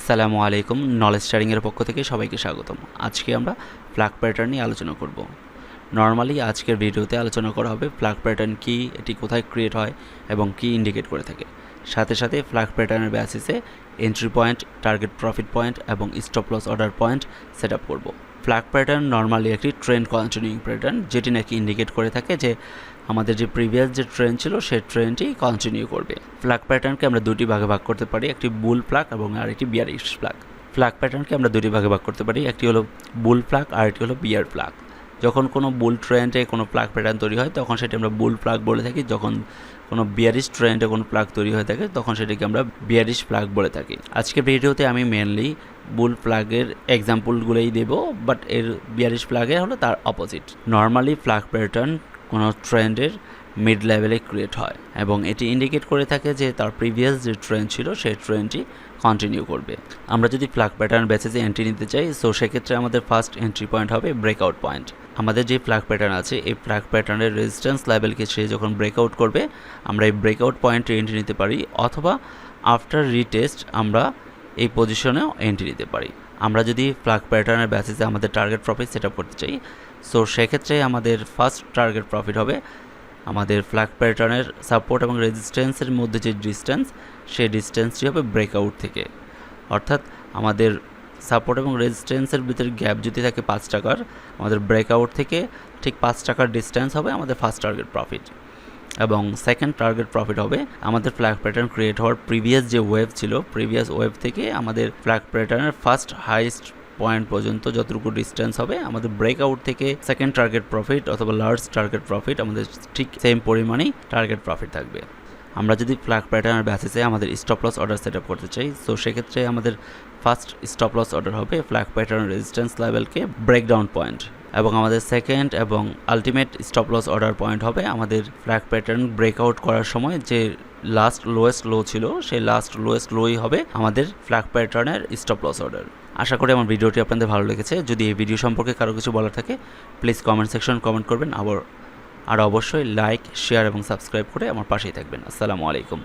আসসালামু আলাইকুম, নলেজ শেয়ারিংয়ের পক্ষ থেকে সবাইকে স্বাগতম। আজকে আমরা ফ্ল্যাগ প্যাটার্ন নিয়ে আলোচনা করব। নর্মালি আজকের ভিডিওতে আলোচনা করা হবে ফ্ল্যাগ প্যাটার্ন কী, এটি কোথায় ক্রিয়েট হয় এবং কী ইন্ডিকেট করে থাকে। সাথে সাথে ফ্ল্যাগ প্যাটার্নের বেসিসে entry point, target profit point এবং stop loss order point set up করব। ফ্ল্যাগ প্যাটার্ন নর্মালি একটি ট্রেন্ড কন্টিনিউইং প্যাটার্ন, যেটি নাকি ইন্ডিকেট করে থাকে যে আমাদের যে প্রিভিয়াস যে ট্রেন্ড ছিল সেই ট্রেন্ডটি কন্টিনিউ করবে। ফ্ল্যাগ প্যাটার্নকে আমরা দুটি ভাগে ভাগ করতে পারি, একটি বুল ফ্ল্যাগ এবং আরেকটি বিয়ারিশ ফ্ল্যাগ। ফ্ল্যাগ প্যাটার্নকে আমরা দুটি ভাগে ভাগ করতে পারি, একটি হলো বুল ফ্ল্যাগ আর একটি হলো বিয়ার ফ্ল্যাগ। যখন কোনো বুল ট্রেন্ডে কোনো ফ্ল্যাগ প্যাটার্ন তৈরি হয় তখন সেটি আমরা বুল ফ্ল্যাগ বলে থাকি, যখন কোনো বিয়ারিশ ট্রেন্ডে কোনো ফ্ল্যাগ তৈরি হয়ে থাকে তখন সেটাকে আমরা বিয়ারিশ ফ্ল্যাগ বলে থাকি। আজকে ভিডিওতে আমি মেনলি বুল ফ্ল্যাগের এক্সাম্পলগুলোই দেবো, বাট এর বিয়ারিশ ফ্ল্যাগে হলো তার অপোজিট। নর্মালি ফ্ল্যাগ প্যাটার্ন কোনো ট্রেন্ডের মিড লেভেলে ক্রিয়েট হয় এবং এটি ইন্ডিকেট করে থাকে যে তার প্রিভিয়াস যে ট্রেন্ড ছিল সেই ট্রেন্ডটি কন্টিনিউ করবে। আমরা যদি ফ্ল্যাগ প্যাটার্ন বেসিসে এন্ট্রি নিতে চাই, সো সেক্ষেত্রে আমাদের ফার্স্ট এন্ট্রি পয়েন্ট হবে ব্রেকআউট পয়েন্ট। আমাদের যে ফ্ল্যাগ প্যাটার্ন আছে এই ফ্ল্যাগ প্যাটার্নের রেজিস্ট্যান্স লেভেলকে সে যখন ব্রেকআউট করবে আমরা এই ব্রেকআউট পয়েন্টে এন্ট্রি নিতে পারি, অথবা আফটার রিটেস্ট আমরা এই পজিশনেও এন্ট্রি নিতে পারি। আমরা যদি ফ্ল্যাগ প্যাটার্নের বেসিসে আমাদের টার্গেট প্রফিট সেট আপ করতে চাই, সো সেক্ষেত্রে আমাদের ফার্স্ট টার্গেট প্রফিট হবে আমাদের ফ্ল্যাগ প্যাটার্নের সাপোর্ট এবং রেজিস্ট্যান্সের মধ্যে যে ডিস্টেন্স, সেই ডিস্টেন্সটি হবে ব্রেকআউট থেকে। অর্থাৎ আমাদের সাপোর্ট এবং রেজিস্ট্যান্সের ভিতরে গ্যাপ যদি থাকে 5 টাকার, আমাদের ব্রেকআউট থেকে ঠিক 5 টাকার ডিস্টেন্স হবে আমাদের ফার্স্ট টার্গেট প্রফিট। এবং সেকেন্ড টার্গেট প্রফিট হবে আমাদের ফ্ল্যাগ প্যাটার্ন ক্রিয়েট হওয়ার প্রিভিয়াস যে ওয়েভ ছিল, প্রিভিয়াস ওয়েভ থেকে আমাদের ফ্ল্যাগ প্যাটার্নের ফার্স্ট হাইস্ট পয়েন্ট পর্যন্ত যতটুকু ডিস্টেন্স হবে আমাদের ব্রেকআউট থেকে সেকেন্ড টার্গেট প্রফিট অথবা লার্জ টার্গেট প্রফিট আমাদের ঠিক সেম পরিমাণেই টার্গেট প্রফিট থাকবে। আমরা যদি ফ্ল্যাগ প্যাটার্নের বেসিসে আমাদের stop loss order set up করতে চাই, সো সেক্ষেত্রে আমাদের ফার্স্ট স্টপ লস অর্ডার হবে ফ্ল্যাগ প্যাটার্ন রেজিস্ট্যান্স লেভেলকে ব্রেকডাউন পয়েন্ট, এবং আমাদের সেকেন্ড এবং ultimate stop loss order point হবে আমাদের ফ্ল্যাগ প্যাটার্ন ব্রেকআউট করার সময় যে লাস্ট লোয়েস্ট লো ছিল, সেই লাস্ট লোয়েস্ট লোই হবে আমাদের ফ্ল্যাগ প্যাটার্নের স্টপ লস অর্ডার। আশা করি আমার ভিডিওটি আপনাদের ভালো লেগেছে। যদি এই ভিডিও সম্পর্কে কারো কিছু বলার থাকে প্লিজ কমেন্ট সেকশন কমেন্ট করবেন, আর অবশ্যই লাইক, শেয়ার এবং সাবস্ক্রাইব করে আমার পাশেই থাকবেন। আসসালামু আলাইকুম।